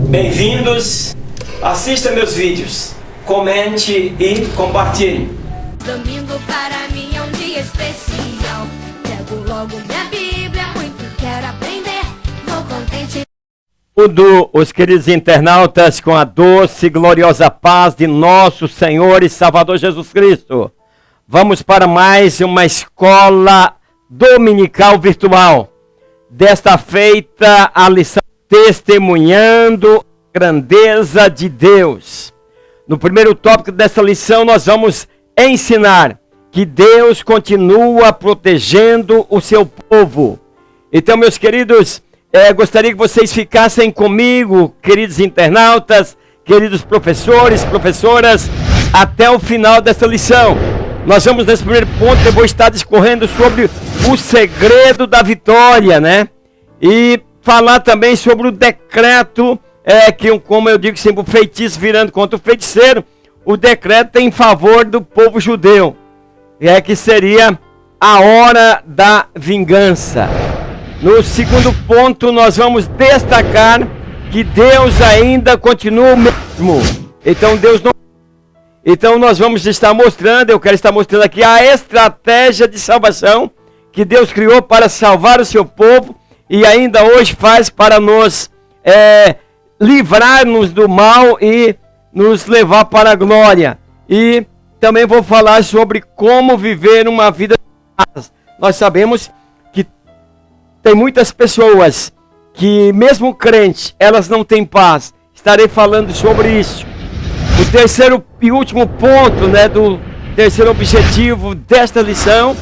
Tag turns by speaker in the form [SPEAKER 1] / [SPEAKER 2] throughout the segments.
[SPEAKER 1] Bem-vindos, assista meus vídeos, comente e compartilhe.
[SPEAKER 2] Domingo para mim é um dia especial. Pego logo minha Bíblia, muito quero aprender. Vou contente.
[SPEAKER 3] Tudo, os queridos internautas, com a doce e gloriosa paz de nosso Senhor e Salvador Jesus Cristo. Vamos para mais uma escola dominical virtual. Desta feita, a lição testemunhando a grandeza de Deus. No primeiro tópico dessa lição, nós vamos ensinar que Deus continua protegendo o seu povo. Então, meus queridos, gostaria que vocês ficassem comigo, queridos internautas, queridos professores, professoras, até o final dessa lição. Nós vamos, nesse primeiro ponto, eu vou estar discorrendo sobre o segredo da vitória, né? E falar também sobre o decreto, que, como eu digo sempre, o feitiço virando contra o feiticeiro, o decreto em favor do povo judeu, que seria a hora da vingança. No segundo ponto, nós vamos destacar que Deus ainda continua o mesmo. Então nós vamos estar mostrando, eu quero estar mostrando aqui a estratégia de salvação que Deus criou para salvar o seu povo e ainda hoje faz para nos livrar-nos do mal e nos levar para a glória. E também vou falar sobre como viver uma vida de paz. Nós sabemos que tem muitas pessoas que, mesmo crentes, elas não têm paz. Estarei falando sobre isso. O terceiro e último ponto, do terceiro objetivo desta lição,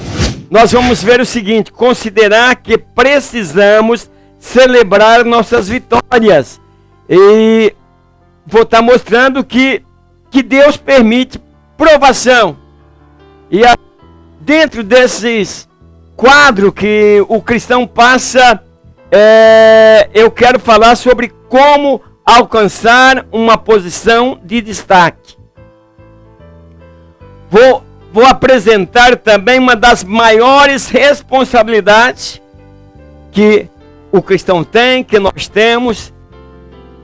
[SPEAKER 3] nós vamos ver o seguinte: considerar que precisamos celebrar nossas vitórias. E vou estar mostrando que Deus permite provação. E dentro desses quadros que o cristão passa, eu quero falar sobre como alcançar uma posição de destaque. Vou apresentar também uma das maiores responsabilidades que o cristão tem, que nós temos,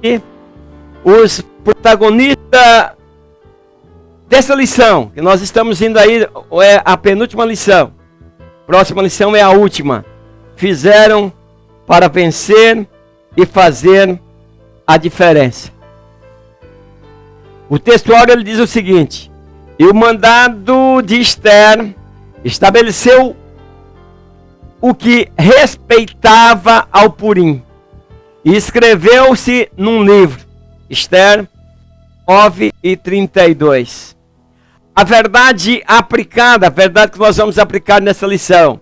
[SPEAKER 3] e os protagonistas dessa lição, que nós estamos indo aí, é a penúltima lição, próxima lição é a última, fizeram para vencer e fazer a diferença. O textual ele diz o seguinte: e o mandado de Esther estabeleceu o que respeitava ao Purim, e escreveu-se num livro, Esther 9:32. A verdade aplicada, a verdade que nós vamos aplicar nessa lição: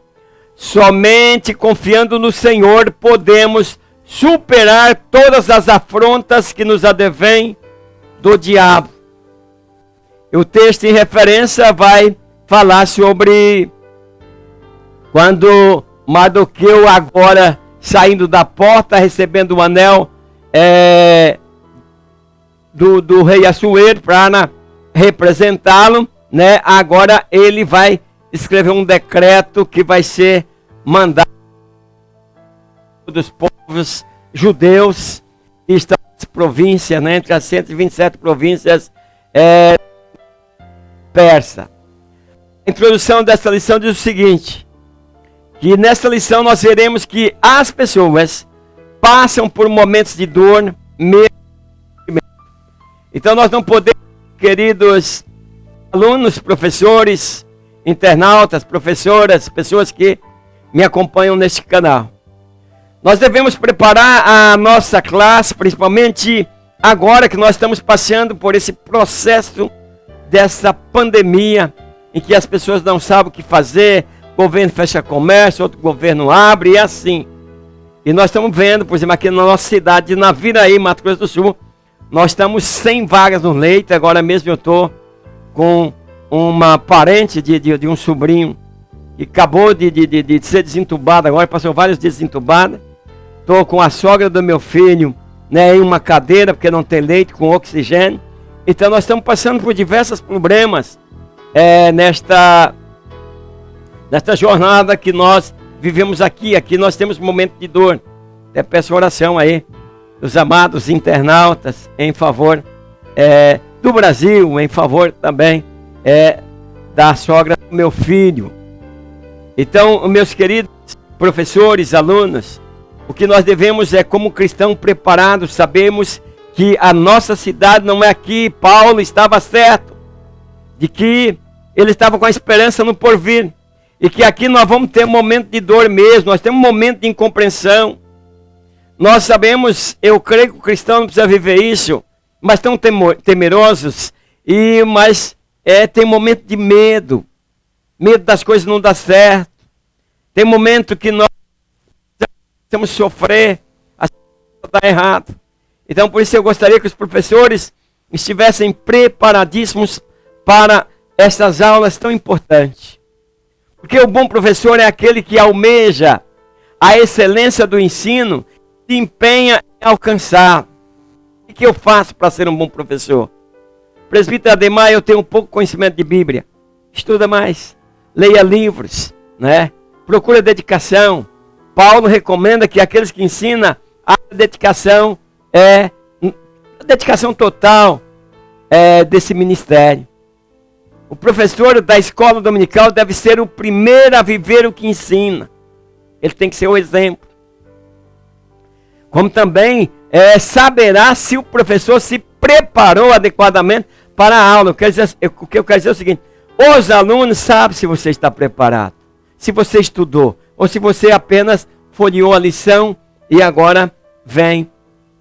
[SPEAKER 3] somente confiando no Senhor podemos superar todas as afrontas que nos advêm do diabo. E o texto em referência vai falar sobre quando Mardoqueu, agora saindo da porta, recebendo o anel do rei Assuero para representá-lo, agora ele vai escrever um decreto que vai ser mandado dos povos judeus que estão nas províncias, entre as 127 províncias persa. A introdução dessa lição diz o seguinte: que nessa lição nós veremos que as pessoas passam por momentos de dor mesmo. Então nós não podemos, queridos alunos, professores, internautas, professoras, pessoas que me acompanham neste canal, nós devemos preparar a nossa classe, principalmente agora que nós estamos passando por esse processo dessa pandemia, em que as pessoas não sabem o que fazer, o governo fecha comércio, outro governo abre, e assim. E nós estamos vendo, por exemplo, aqui na nossa cidade de Naviraí, Mato Grosso do Sul, nós estamos sem vagas no leito. Agora mesmo eu estou com uma parente de um sobrinho que acabou de ser desentubada, agora passou vários dias desentubada. Estou com a sogra do meu filho, em uma cadeira, porque não tem leito, com oxigênio. Então nós estamos passando por diversos problemas nesta jornada que nós vivemos aqui. Aqui nós temos um momento de dor. Até peço oração aí dos amados internautas em favor do Brasil, em favor também da sogra do meu filho. Então, meus queridos professores, alunos, o que nós devemos como cristão preparados, sabemos que a nossa cidade não é aqui. Paulo estava certo de que ele estava com a esperança no porvir, e que aqui nós vamos ter um momento de dor mesmo, nós temos um momento de incompreensão. Nós sabemos, eu creio que o cristão não precisa viver isso, mas estão temerosos, mas tem momento de medo das coisas não dar certo, tem momento que nós precisamos sofrer, a coisa está errado. Então por isso eu gostaria que os professores estivessem preparadíssimos para essas aulas tão importantes. Porque o bom professor é aquele que almeja a excelência do ensino, se empenha em alcançar. O que eu faço para ser um bom professor? Presbítero Ademar, eu tenho um pouco conhecimento de Bíblia. Estuda mais, leia livros, né? Procura dedicação. Paulo recomenda que aqueles que ensinam, a dedicação é a dedicação total desse ministério. O professor da escola dominical deve ser o primeiro a viver o que ensina. Ele tem que ser o exemplo. Como também saberá se o professor se preparou adequadamente para a aula. O que eu quero dizer é o seguinte: os alunos sabem se você está preparado, se você estudou, ou se você apenas folheou a lição e agora vem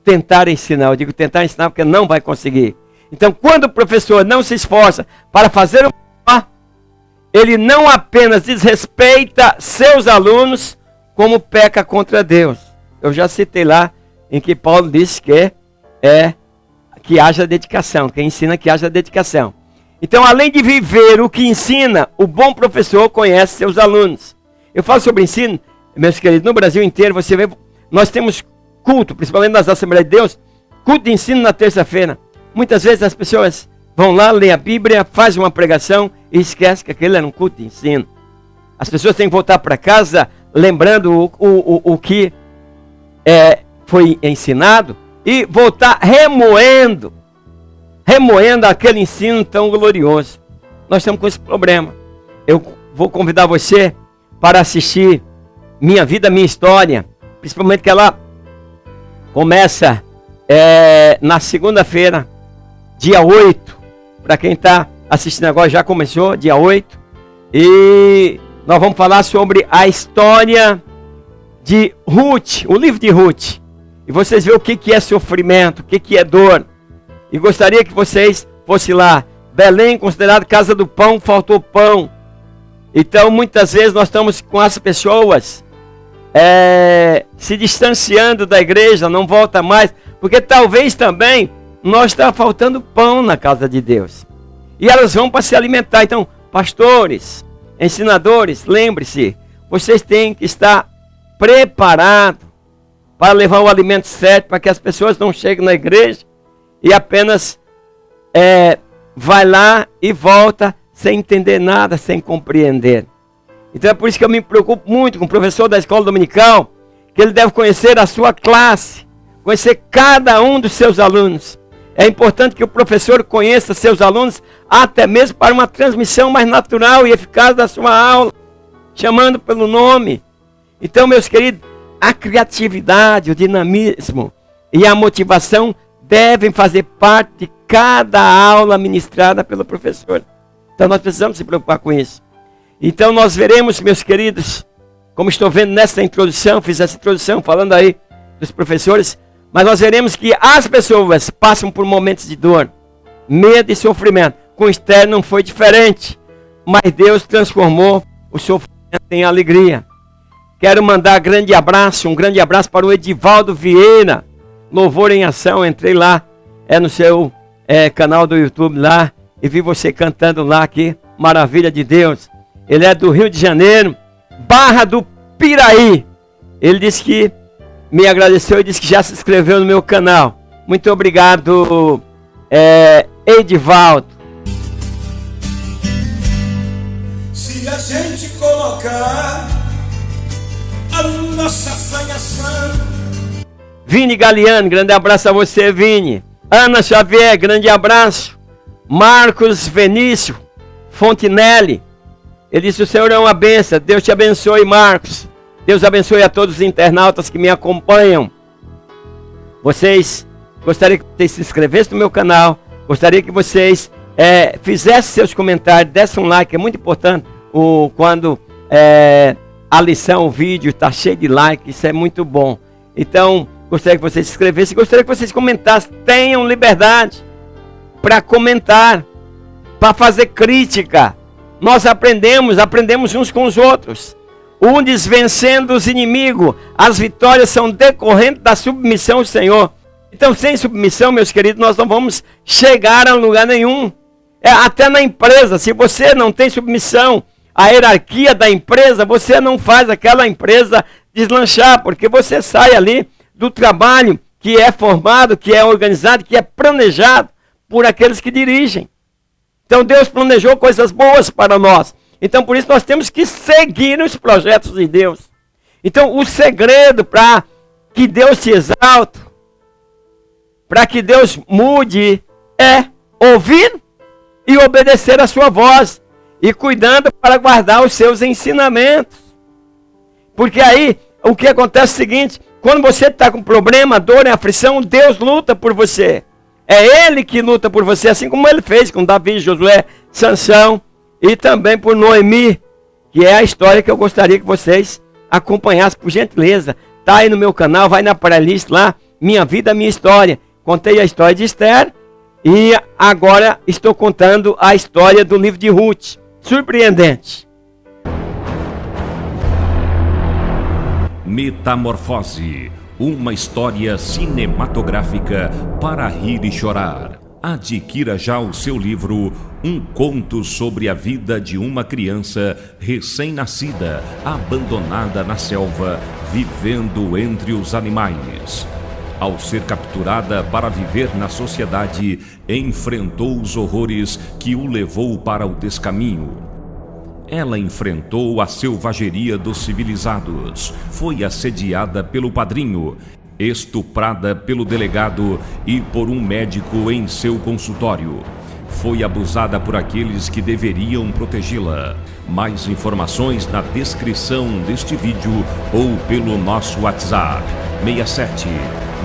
[SPEAKER 3] tentar ensinar. Eu digo tentar ensinar porque não vai conseguir. Então, quando o professor não se esforça para fazer o melhor, ele não apenas desrespeita seus alunos, como peca contra Deus. Eu já citei lá em que Paulo disse que haja dedicação, quem ensina que haja dedicação. Então, além de viver o que ensina, o bom professor conhece seus alunos. Eu falo sobre ensino, meus queridos, no Brasil inteiro, você vê, nós temos culto, principalmente nas Assembleias de Deus, culto de ensino na terça-feira. Muitas vezes as pessoas vão lá, lêem a Bíblia, fazem uma pregação e esquecem que aquele era um culto de ensino. As pessoas têm que voltar para casa lembrando o que foi ensinado e voltar remoendo aquele ensino tão glorioso. Nós estamos com esse problema. Eu vou convidar você para assistir Minha Vida, Minha História, principalmente que ela começa na segunda-feira, dia 8, para quem está assistindo agora, já começou, dia 8, e nós vamos falar sobre a história de Ruth, o livro de Ruth, e vocês verem o que é sofrimento, o que é dor, e gostaria que vocês fossem lá. Belém, considerado casa do pão, faltou pão. Então muitas vezes nós estamos com as pessoas se distanciando da igreja, não volta mais, porque talvez também nós está faltando pão na casa de Deus. E elas vão para se alimentar. Então, pastores, ensinadores, lembre-se, vocês têm que estar preparados para levar o alimento certo, para que as pessoas não cheguem na igreja e apenas vai lá e volta sem entender nada, sem compreender. Então é por isso que eu me preocupo muito com o professor da escola dominical, que ele deve conhecer a sua classe, conhecer cada um dos seus alunos. É importante que o professor conheça seus alunos, até mesmo para uma transmissão mais natural e eficaz da sua aula, chamando pelo nome. Então, meus queridos, a criatividade, o dinamismo e a motivação devem fazer parte de cada aula ministrada pelo professor. Então nós precisamos se preocupar com isso. Então nós veremos, meus queridos, como estou vendo nessa introdução, fiz essa introdução falando aí dos professores, mas nós veremos que as pessoas passam por momentos de dor, medo e sofrimento. Com Esther não foi diferente, mas Deus transformou o sofrimento em alegria. Quero mandar um grande abraço para o Edivaldo Vieira, Louvor em Ação. Entrei lá, no seu canal do YouTube lá, e vi você cantando lá, que maravilha de Deus. Ele é do Rio de Janeiro, Barra do Piraí. Ele disse que me agradeceu e disse que já se inscreveu no meu canal. Muito obrigado, Edivaldo.
[SPEAKER 4] Se a gente colocar a nossa sanhação.
[SPEAKER 3] Vini Galiano, grande abraço a você, Vini. Ana Xavier, grande abraço. Marcos Venício Fontinelli, ele disse: o Senhor é uma bênção. Deus te abençoe, Marcos. Deus abençoe a todos os internautas que me acompanham. Gostaria que vocês se inscrevessem no meu canal. Gostaria que vocês fizessem seus comentários, dessem um like, é muito importante. Quando a lição, o vídeo está cheio de like, isso é muito bom. Então, gostaria que vocês se inscrevessem, gostaria que vocês comentassem. Tenham liberdade para comentar, para fazer crítica. Nós aprendemos uns com os outros. Um diz: vencendo os inimigos, as vitórias são decorrentes da submissão ao Senhor. Então, sem submissão, meus queridos, nós não vamos chegar a lugar nenhum. Até na empresa, se você não tem submissão à hierarquia da empresa, você não faz aquela empresa deslanchar, porque você sai ali do trabalho que é formado, que é organizado, que é planejado por aqueles que dirigem. Então Deus planejou coisas boas para nós. Então por isso nós temos que seguir os projetos de Deus. Então o segredo para que Deus se exalte, para que Deus mude, é ouvir e obedecer a sua voz. E cuidando para guardar os seus ensinamentos. Porque aí o que acontece é o seguinte: quando você está com problema, dor e aflição, Deus luta por você. É Ele que luta por você, assim como Ele fez com Davi, Josué, Sansão e também por Noemi, que é a história que eu gostaria que vocês acompanhassem, por gentileza. Está aí no meu canal, vai na playlist lá, Minha Vida, Minha História. Contei a história de Esther e agora estou contando a história do livro de Ruth. Surpreendente.
[SPEAKER 5] Metamorfose, uma história cinematográfica para rir e chorar. Adquira já o seu livro, Um Conto sobre a Vida de uma Criança Recém-Nascida, abandonada na selva, vivendo entre os animais. Ao ser capturada para viver na sociedade, enfrentou os horrores que o levou para o descaminho. Ela enfrentou a selvageria dos civilizados, foi assediada pelo padrinho, estuprada pelo delegado e por um médico em seu consultório. Foi abusada por aqueles que deveriam protegê-la. Mais informações na descrição deste vídeo ou pelo nosso WhatsApp 67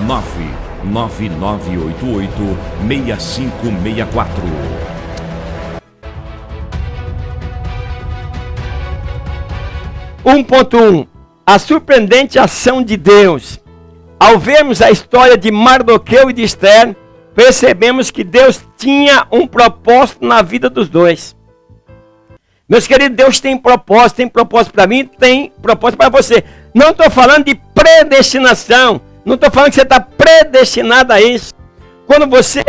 [SPEAKER 5] 99988 6564.
[SPEAKER 3] A surpreendente ação de Deus. Ao vermos a história de Mardoqueu e de Esther, percebemos que Deus tinha um propósito na vida dos dois. Meus queridos, Deus tem propósito para mim, tem propósito para você. Não estou falando de predestinação, não estou falando que você está predestinado a isso. Quando você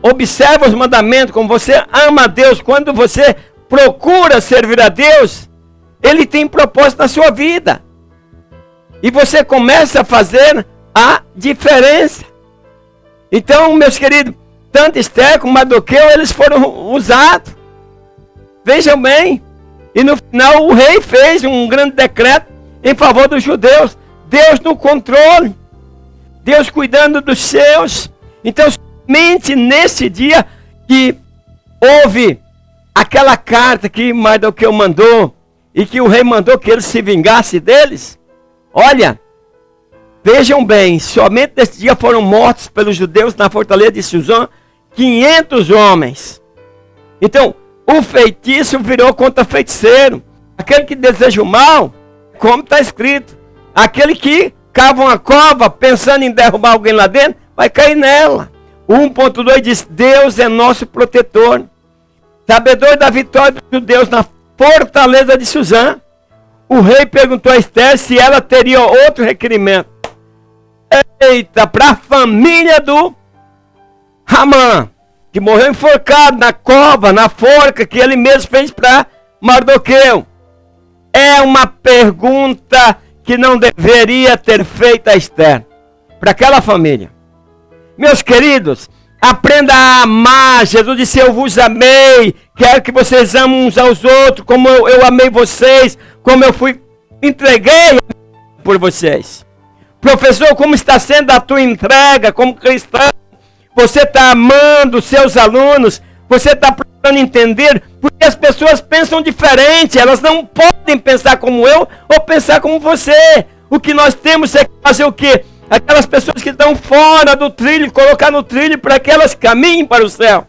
[SPEAKER 3] observa os mandamentos, quando você ama a Deus, quando você procura servir a Deus, Ele tem propósito na sua vida. E você começa a fazer a diferença. Então, meus queridos, tanto Esther como Mardoqueu, eles foram usados. Vejam bem. E no final o rei fez um grande decreto em favor dos judeus. Deus no controle. Deus cuidando dos seus. Então, somente nesse dia que houve aquela carta que Mardoqueu mandou e que o rei mandou que ele se vingasse deles. Olha, vejam bem, somente nesse dia foram mortos pelos judeus na fortaleza de Suzã 500 homens. Então, o feitiço virou contra feiticeiro. Aquele que deseja o mal, como está escrito, aquele que cava uma cova pensando em derrubar alguém lá dentro, vai cair nela. 1.2 diz: Deus é nosso protetor. Sabedor da vitória dos judeus na fortaleza de Suzã, o rei perguntou a Esther se ela teria outro requerimento. Eita, para a família do Hamã, que morreu enforcado na cova, na forca que ele mesmo fez para Mardoqueu. É uma pergunta que não deveria ter feito a Esther, para aquela família. Meus queridos, aprenda a amar. Jesus disse: eu vos amei, quero que vocês amem uns aos outros, como eu amei vocês, como eu entreguei por vocês. Professor, como está sendo a tua entrega como cristão? Você está amando os seus alunos? Você está procurando entender? Porque as pessoas pensam diferente. Elas não podem pensar como eu ou pensar como você. O que nós temos é que fazer o quê? Aquelas pessoas que estão fora do trilho, colocar no trilho para que elas caminhem para o céu.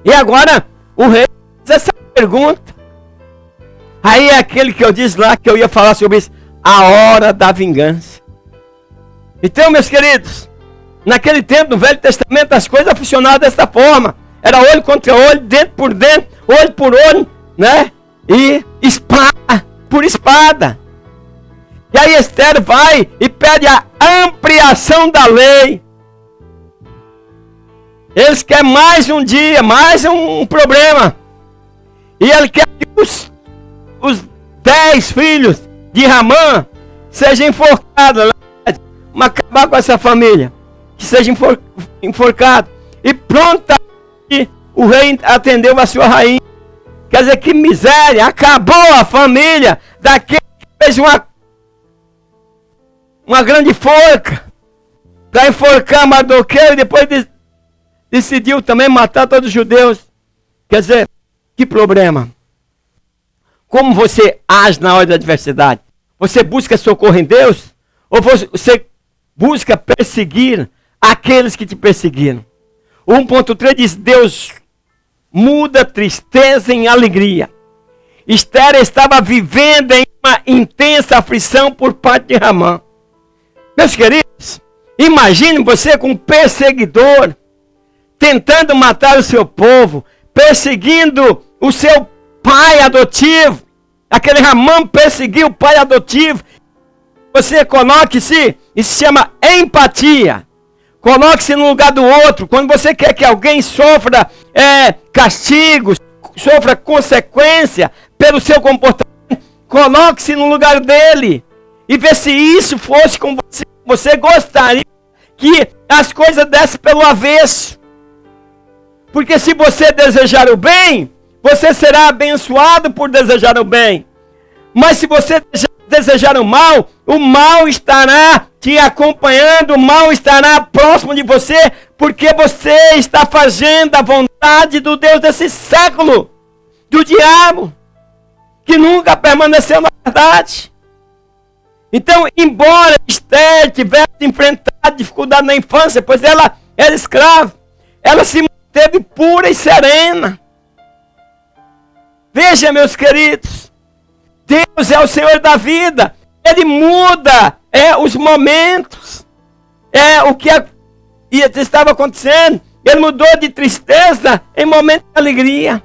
[SPEAKER 3] E agora, o rei faz essa pergunta. Aí é aquele que eu disse lá que eu ia falar sobre isso. A hora da vingança. Então, meus queridos, naquele tempo, no Velho Testamento, as coisas funcionavam dessa forma. Era olho contra olho, dente por dente, olho por olho, né? E espada por espada. E aí Esther vai e pede a ampliação da lei. Eles querem mais um dia, mais um problema. E ele quer que os 10 filhos de Ramã sejam enforcados. Vamos acabar com essa família. Que seja enforcado. E pronto, o rei atendeu a sua rainha. Quer dizer, que miséria. Acabou a família daquele que fez uma grande forca para enforcar Mardoqueu e depois decidiu também matar todos os judeus. Quer dizer, que problema. Como você age na hora da adversidade? Você busca socorro em Deus? Ou você busca perseguir aqueles que te perseguiram? 1.3 diz, Deus muda tristeza em alegria. Esther estava vivendo em uma intensa aflição por parte de Ramã. Meus queridos, imagine você com um perseguidor, tentando matar o seu povo, perseguindo o seu pai adotivo. Aquele Ramã perseguiu o pai adotivo. Você coloque-se, isso se chama empatia. Coloque-se no lugar do outro. Quando você quer que alguém sofra castigos, sofra consequência pelo seu comportamento, coloque-se no lugar dele. E vê se isso fosse com você. Você gostaria que as coisas dessem pelo avesso. Porque se você desejar o bem, você será abençoado por desejar o bem. Mas se você desejar o mal estará te acompanhando, o mal estará próximo de você, porque você está fazendo a vontade do Deus desse século, do diabo, que nunca permaneceu na verdade. Então, embora Esther tivesse enfrentado dificuldade na infância, pois ela era escrava, ela se manteve pura e serena. Veja, meus queridos, Deus é o Senhor da vida. Ele muda os momentos. O que estava acontecendo. Ele mudou de tristeza em momento de alegria.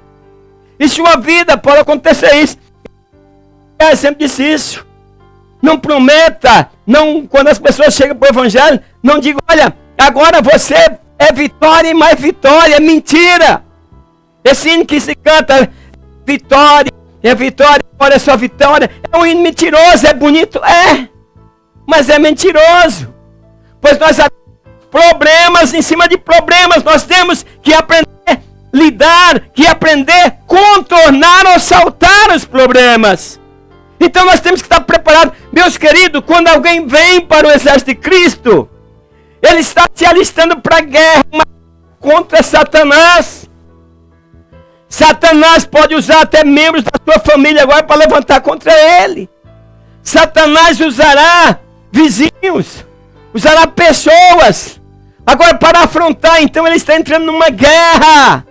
[SPEAKER 3] Em sua vida pode acontecer isso. Eu sempre disse isso. Não prometa, quando as pessoas chegam para o evangelho, não diga, olha, agora você é vitória e mais vitória. É mentira. Esse hino que se canta, vitória, olha só vitória. É um hino mentiroso, é bonito? É. Mas é mentiroso. Pois nós problemas em cima de problemas. Nós temos que aprender a lidar, que aprender a contornar ou saltar os problemas. Então nós temos que estar preparados. Meus queridos, quando alguém vem para o exército de Cristo, ele está se alistando para a guerra contra Satanás. Satanás pode usar até membros da sua família agora para levantar contra ele. Satanás usará vizinhos, usará pessoas, agora para afrontar. Então ele está entrando numa guerra.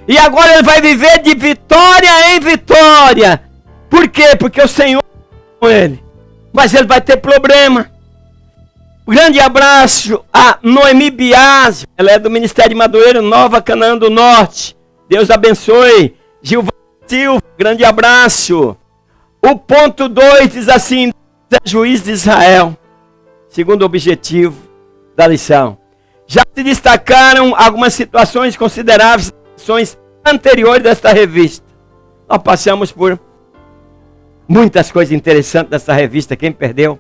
[SPEAKER 3] E agora ele vai viver de vitória em vitória. Por quê? Porque o Senhor é com ele. Mas ele vai ter problema. Um grande abraço a Noemi Biásio. Ela é do Ministério de Madureira, Nova Canaã do Norte. Deus abençoe. Gilvan Silva, grande abraço. O ponto 2 diz assim, é juiz de Israel. Segundo o objetivo da lição. Já se destacaram algumas situações consideráveis nas edições anteriores desta revista. Nós passamos por muitas coisas interessantes dessa revista. Quem perdeu?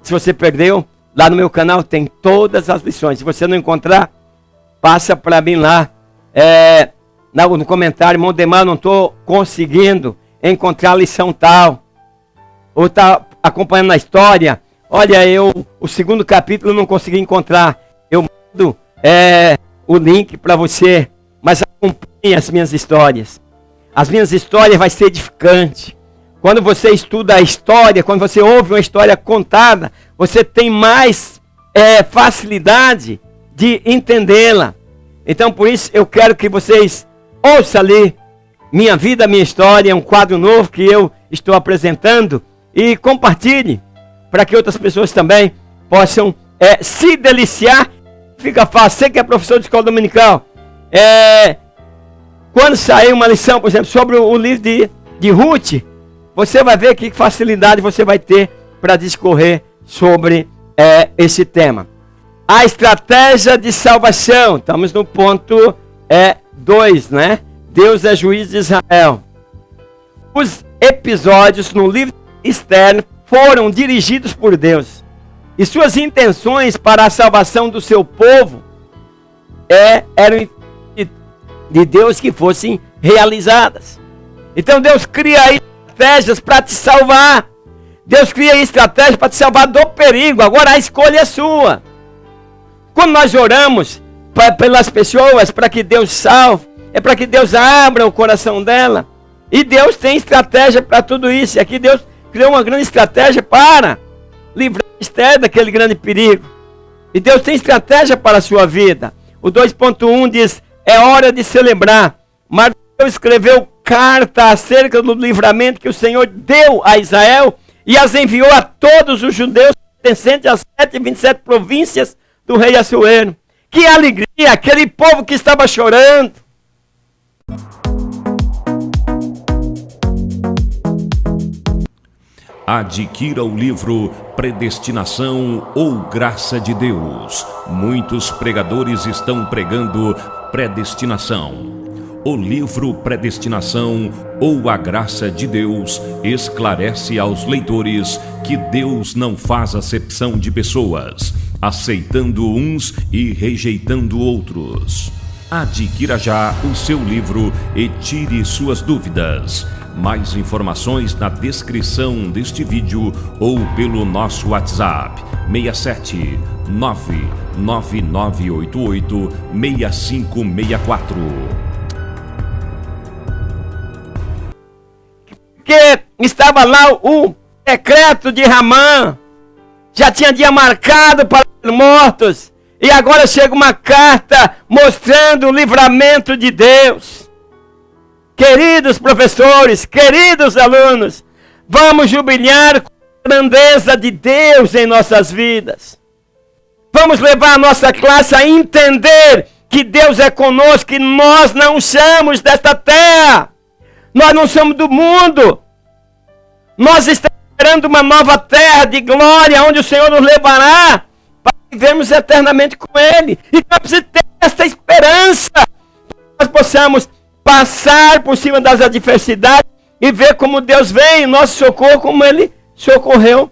[SPEAKER 3] Se você perdeu, lá no meu canal tem todas as lições. Se você não encontrar, passa para mim lá. No comentário, irmão Demar, não estou conseguindo encontrar a lição tal. Ou está acompanhando a história. Olha, o segundo capítulo eu não consegui encontrar. Eu mando o link para você, mas acompanhe as minhas histórias. As minhas histórias vai ser edificante. Quando você estuda a história, quando você ouve uma história contada, você tem mais facilidade de entendê-la. Então, por isso, eu quero que vocês ouçam ali Minha Vida, Minha História, um quadro novo que eu estou apresentando, e compartilhe para que outras pessoas também possam se deliciar. Fica fácil. Você que é professor de escola dominical, quando sair uma lição, por exemplo, sobre o livro de Ruth, você vai ver que facilidade você vai ter para discorrer sobre esse tema. A estratégia de salvação. Estamos no ponto 2, né? Deus é juiz de Israel. Os episódios no livro de Esther foram dirigidos por Deus. E suas intenções para a salvação do seu povo eram de Deus que fossem realizadas. Então Deus cria estratégias para te salvar. Deus cria estratégias para te salvar do perigo. Agora a escolha é sua. Quando nós oramos pelas pessoas para que Deus salve, é para que Deus abra o coração dela. E Deus tem estratégia para tudo isso. E aqui Deus criou uma grande estratégia para livrar Esther daquele grande perigo. E Deus tem estratégia para a sua vida. O 2.1 diz: é hora de celebrar. Mardoqueu escreveu carta acerca do livramento que o Senhor deu a Israel e as enviou a todos os judeus pertencentes às 27 províncias do rei Assuero. Que alegria, aquele povo que estava chorando.
[SPEAKER 5] Adquira o livro Predestinação ou Graça de Deus. Muitos pregadores estão pregando predestinação. O livro Predestinação ou a Graça de Deus esclarece aos leitores que Deus não faz acepção de pessoas, aceitando uns e rejeitando outros. Adquira já o seu livro e tire suas dúvidas. Mais informações na descrição deste vídeo ou pelo nosso WhatsApp 67 99988 6564.
[SPEAKER 3] Que estava lá o decreto de Ramã, já tinha dia marcado para os mortos, e agora chega uma carta mostrando o livramento de Deus. Queridos professores, queridos alunos, vamos jubilar com a grandeza de Deus em nossas vidas. Vamos levar a nossa classe a entender que Deus é conosco, que nós não somos desta terra. Nós não somos do mundo. Nós estamos esperando uma nova terra de glória, onde o Senhor nos levará para vivermos eternamente com Ele. E nós precisamos ter esta esperança, para que nós possamos passar por cima das adversidades e ver como Deus vem em nosso socorro, como Ele socorreu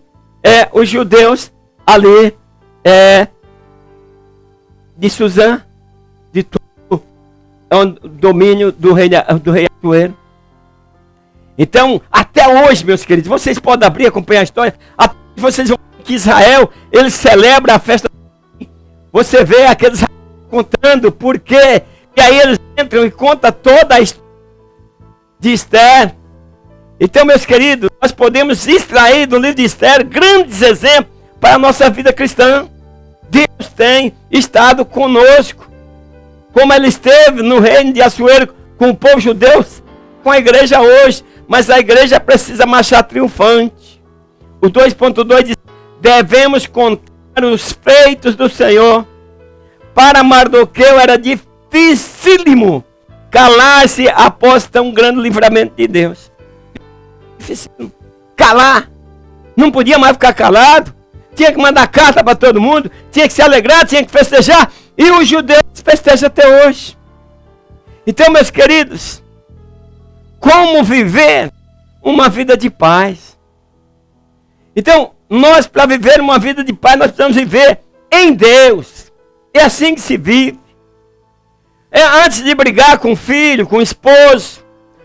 [SPEAKER 3] os judeus ali de Suzã, de todo o domínio do rei Assuero. Então, até hoje, meus queridos, vocês podem abrir e acompanhar a história. Vocês vão ver que Israel, ele celebra a festa. Você vê aqueles contando por quê. E aí eles entram e contam toda a história de Esther. Então, meus queridos, nós podemos extrair do livro de Esther grandes exemplos para a nossa vida cristã. Deus tem estado conosco, como Ele esteve no reino de Assuero com o povo judeu, com a igreja hoje. Mas a igreja precisa marchar triunfante. O 2.2 diz: devemos contar os feitos do Senhor. Para Mardoqueu era dificílimo calar-se após tão grande livramento de Deus. Dificílimo calar. Não podia mais ficar calado. Tinha que mandar carta para todo mundo. Tinha que se alegrar, tinha que festejar. E os judeus festejam até hoje. Então, meus queridos, como viver uma vida de paz? Então, nós, para viver uma vida de paz, nós precisamos viver em Deus. É assim que se vive. Antes de brigar com o filho, com o esposo,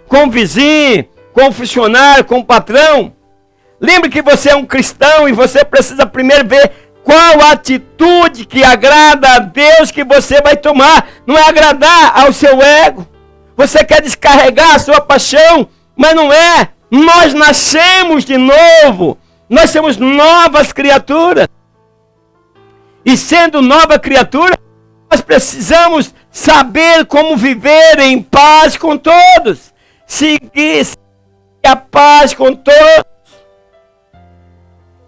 [SPEAKER 3] com o vizinho, com o funcionário, com o patrão, Lembre que você é um cristão e você precisa primeiro ver qual a atitude que agrada a Deus que você vai tomar. Não é agradar ao seu ego. Você quer descarregar a sua paixão, mas não é. Nós nascemos de novo. Nós somos novas criaturas. E sendo nova criatura, nós precisamos saber como viver em paz com todos. Seguir a paz com todos.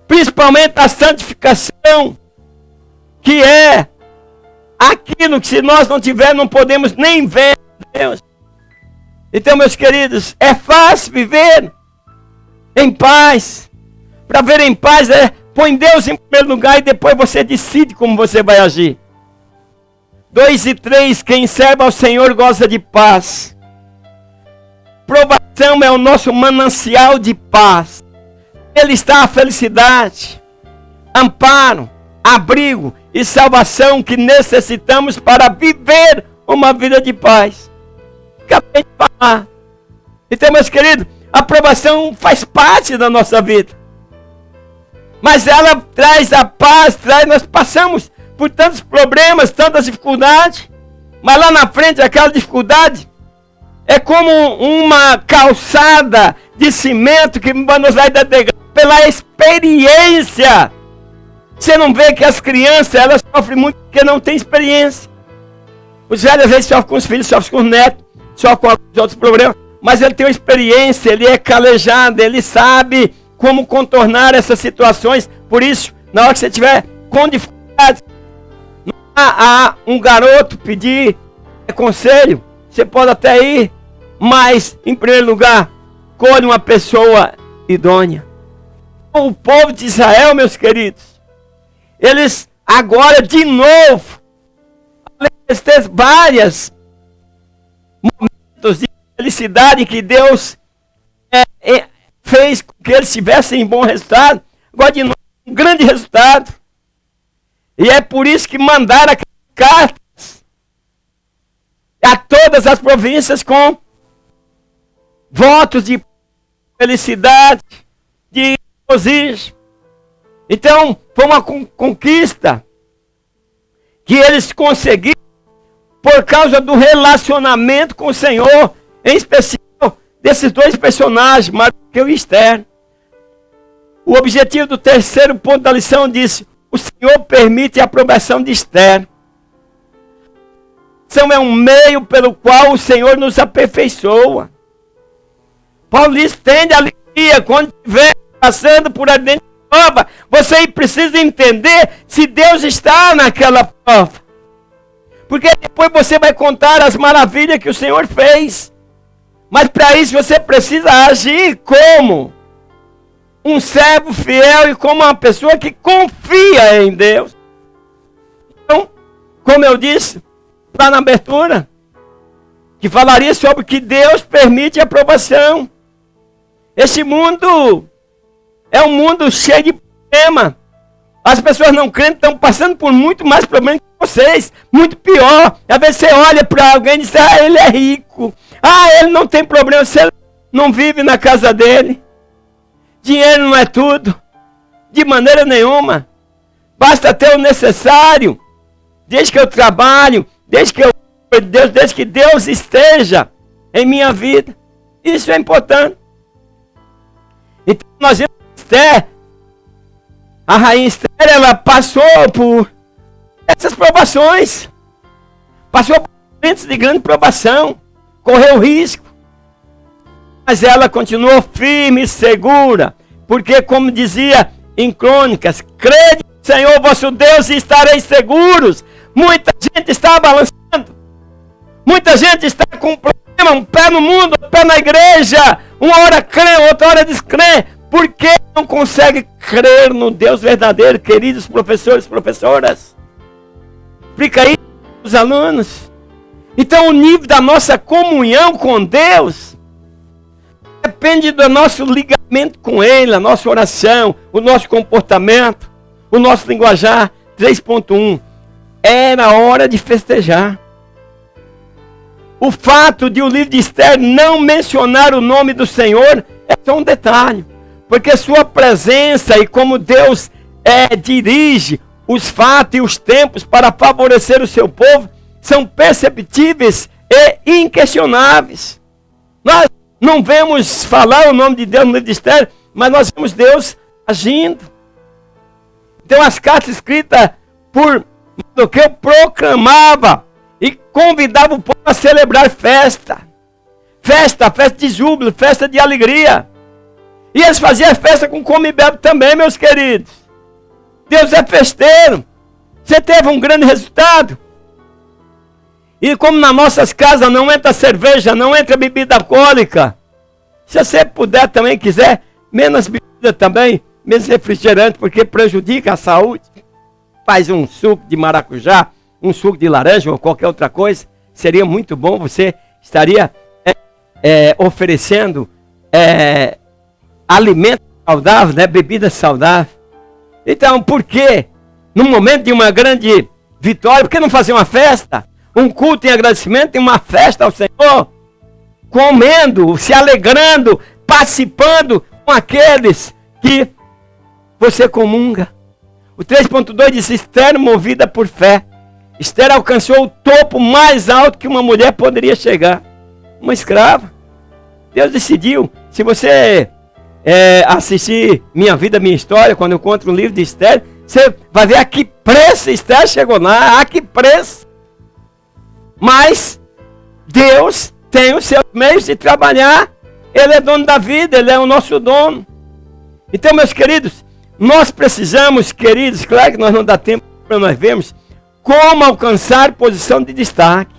[SPEAKER 3] Principalmente a santificação, que é aquilo que se nós não tivermos, não podemos nem ver Deus. Então, meus queridos, é fácil viver em paz. Para ver em paz, põe Deus em primeiro lugar e depois você decide como você vai agir. 2 e 3, quem serve ao Senhor goza de paz. Provação é o nosso manancial de paz. Ele está a felicidade, amparo, abrigo e salvação que necessitamos para viver uma vida de paz. Acabei de falar. Então, meus queridos, a aprovação faz parte da nossa vida. Mas ela traz a paz, nós passamos por tantos problemas, tantas dificuldades. Mas lá na frente, aquela dificuldade é como uma calçada de cimento que nos vai dar pela experiência. Você não vê que as crianças, elas sofrem muito porque não têm experiência. Os velhos às vezes sofrem com os filhos, sofrem com os netos, sofrem com alguns outros problemas. Mas ele tem uma experiência, ele é calejado, ele sabe como contornar essas situações. Por isso, na hora que você estiver com dificuldades, não há um garoto pedir conselho. Você pode até ir, mas, em primeiro lugar, colhe uma pessoa idônea. O povo de Israel, meus queridos, eles agora de novo, eles têm vários momentos de felicidade que Deus fez que eles tivessem bom resultado. Agora de novo, um grande resultado. E é por isso que mandaram cartas a todas as províncias com votos de felicidade, de regozijo. Então, foi uma conquista que eles conseguiram por causa do relacionamento com o Senhor, em especial desses dois personagens, Mardoqueu e Esther. O objetivo do terceiro ponto da lição disse: o Senhor permite a aprovação de Esther. É um meio pelo qual o Senhor nos aperfeiçoa. Paulo diz: tende alegria quando estiver passando por ardente prova. Você precisa entender se Deus está naquela prova. Porque depois você vai contar as maravilhas que o Senhor fez. Mas para isso você precisa agir como um servo fiel e como uma pessoa que confia em Deus. Então, como eu disse lá na abertura, que falaria sobre que Deus permite a aprovação. Esse mundo é um mundo cheio de problema. As pessoas não crentes estão passando por muito mais problemas que vocês. Muito pior. Às vezes você olha para alguém e diz: ah, ele é rico. Ah, ele não tem problema. Você não vive na casa dele. Dinheiro não é tudo. De maneira nenhuma. Basta ter o necessário. Desde que eu trabalho. Desde que Deus esteja em minha vida. Isso é importante. Então nós vemos Esther. A rainha Esther, ela passou por essas provações. Passou por momentos de grande provação. Correu risco. Mas ela continuou firme e segura. Porque, como dizia em Crônicas: crede no Senhor vosso Deus e estareis seguros. Muita gente está balançando. Muita gente está com um problema. Um pé no mundo, um pé na igreja. Uma hora crê, outra hora descrê. Por que não consegue crer no Deus verdadeiro, queridos professores e professoras? Explica aí os alunos. Então o nível da nossa comunhão com Deus depende do nosso ligamento com Ele, a nossa oração, o nosso comportamento, o nosso linguajar. 3.1. Era hora de festejar. O fato de o livro de Esther não mencionar o nome do Senhor é só um detalhe. Porque sua presença e como Deus dirige os fatos e os tempos para favorecer o seu povo são perceptíveis e inquestionáveis. Nós não vemos falar o nome de Deus no livro de Esther, mas nós vemos Deus agindo. Então as cartas escritas por Mardoqueu proclamava e convidava o povo a celebrar festa. Festa de júbilo, festa de alegria. E eles faziam festa com come e bebe também, meus queridos. Deus é festeiro. Você teve um grande resultado. E como nas nossas casas não entra cerveja, não entra bebida alcoólica, se você puder também, quiser, menos bebida também, menos refrigerante, porque prejudica a saúde. Faz um suco de maracujá, um suco de laranja ou qualquer outra coisa, seria muito bom. Você estaria oferecendo alimento saudável, né? Bebida saudável. Então, por que, no momento de uma grande vitória, por que não fazer uma festa? Um culto em agradecimento e uma festa ao Senhor? Comendo, se alegrando, participando com aqueles que você comunga. O 3.2 diz: Esther movida por fé. Esther alcançou o topo mais alto que uma mulher poderia chegar. Uma escrava. Deus decidiu. Se você assistir Minha Vida, Minha História, quando eu conto o livro de Esther, você vai ver a que preço Esther chegou lá, a que preço. Mas Deus tem os seus meios de trabalhar. Ele é dono da vida, Ele é o nosso dono. Então, meus queridos, nós precisamos, queridos, claro que nós não dá tempo para nós vermos como alcançar posição de destaque.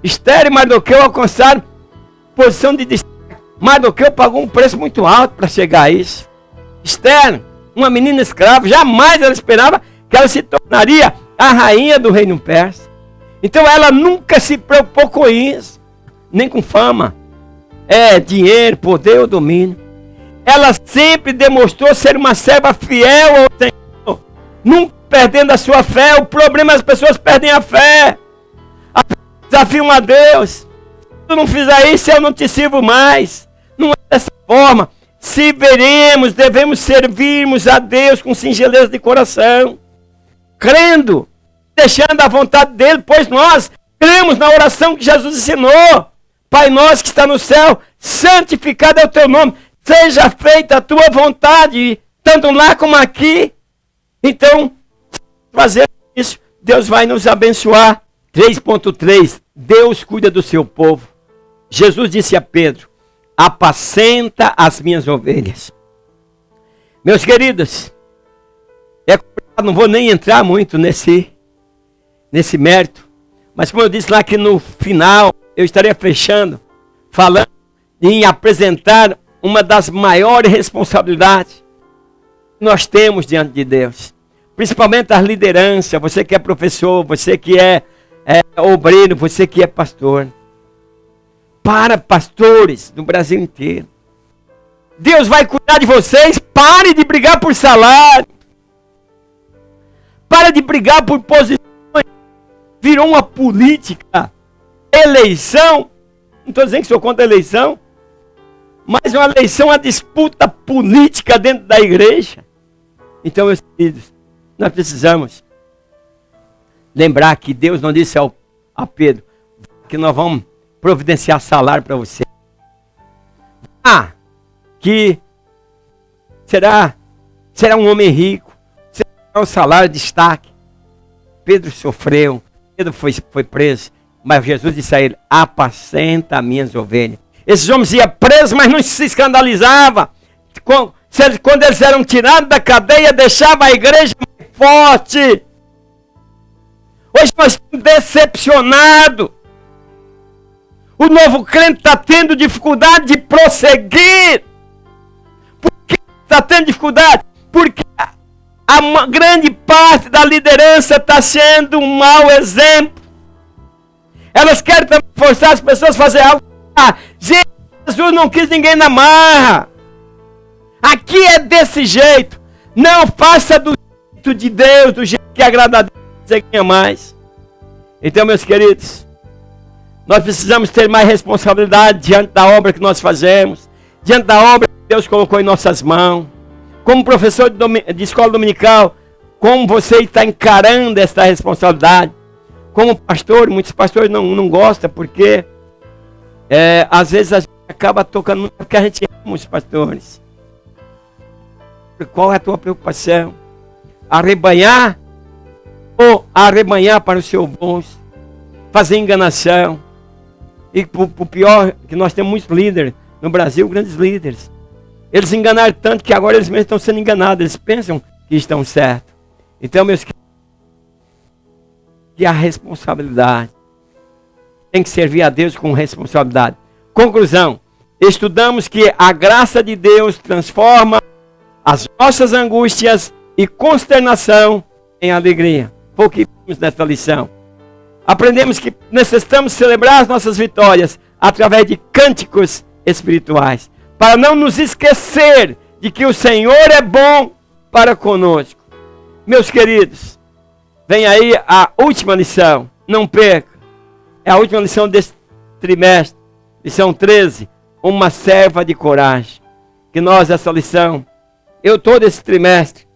[SPEAKER 3] Esther e Mardoqueu alcançaram posição de destaque. Mardoqueu pagou um preço muito alto para chegar a isso. Esther, uma menina escrava, jamais ela esperava que ela se tornaria a rainha do reino persa. Então ela nunca se preocupou com isso, nem com fama, dinheiro, poder ou domínio. Ela sempre demonstrou ser uma serva fiel ao Senhor, nunca perdendo a sua fé. O problema é as pessoas perdem a fé, desafiam a Deus. Se tu não fizer isso, eu não te sirvo mais. Não é dessa forma. Se veremos, devemos servirmos a Deus com singeleza de coração, crendo, deixando a vontade dele, pois nós cremos na oração que Jesus ensinou. Pai nosso que está no céu, santificado é o teu nome, seja feita a tua vontade, tanto lá como aqui. Então, fazer isso, Deus vai nos abençoar. 3.3, Deus cuida do seu povo. Jesus disse a Pedro: apacenta as minhas ovelhas. Meus queridos, não vou nem entrar muito nesse mérito, mas como eu disse lá que no final eu estaria fechando, falando em apresentar uma das maiores responsabilidades que nós temos diante de Deus, principalmente as lideranças, você que é professor, você que é obreiro, você que é pastor. Para pastores do Brasil inteiro, Deus vai cuidar de vocês. Pare de brigar por salário, pare de brigar por posições. Virou uma política, eleição. Não estou dizendo que sou contra a eleição, mas uma eleição, uma disputa política dentro da igreja. Então, meus queridos, nós precisamos lembrar que Deus não disse a Pedro que nós vamos providenciar salário para você. Que será um homem rico, será um salário de destaque. Pedro sofreu, Pedro foi preso, mas Jesus disse a ele: apacenta as minhas ovelhas. Esses homens iam presos, mas não se escandalizavam. Quando eles eram tirados da cadeia, deixava a igreja mais forte. Hoje nós estamos decepcionados. O novo crente está tendo dificuldade de prosseguir. Por que está tendo dificuldade? Porque a grande parte da liderança está sendo um mau exemplo. Elas querem também forçar as pessoas a fazer algo. Jesus não quis ninguém na marra. Aqui é desse jeito. Não faça do jeito de Deus, do jeito que agrada a Deus, você ganha mais. Então, meus queridos, nós precisamos ter mais responsabilidade diante da obra que nós fazemos, diante da obra que Deus colocou em nossas mãos. Como professor de escola dominical, como você está encarando essa responsabilidade. Como pastor, muitos pastores não gostam, porque às vezes a gente acaba tocando, porque a gente ama os pastores. Qual é a tua preocupação? Arrebanhar ou arrebanhar para o seu bolso? Fazer enganação? E o pior, que nós temos muitos líderes no Brasil, grandes líderes. Eles enganaram tanto que agora eles mesmos estão sendo enganados. Eles pensam que estão certos. Então, meus queridos, que a responsabilidade tem que servir a Deus com responsabilidade. Conclusão: estudamos que a graça de Deus transforma as nossas angústias e consternação em alegria. Foi o que vimos nesta lição. Aprendemos que necessitamos celebrar as nossas vitórias através de cânticos espirituais, para não nos esquecer de que o Senhor é bom para conosco. Meus queridos, vem aí a última lição, não perca. É a última lição deste trimestre, lição 13, uma serva de coragem. Que nós, essa lição, todo esse trimestre,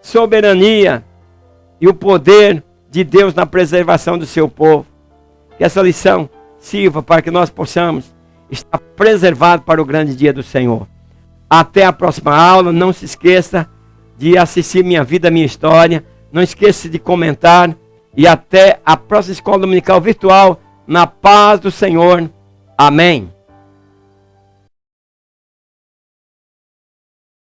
[SPEAKER 3] soberania e o poder de Deus na preservação do seu povo. Que essa lição sirva para que nós possamos estar preservados para o grande dia do Senhor. Até a próxima aula. Não se esqueça de assistir Minha Vida, Minha História. Não esqueça de comentar. E até a próxima escola dominical virtual. Na paz do Senhor. Amém.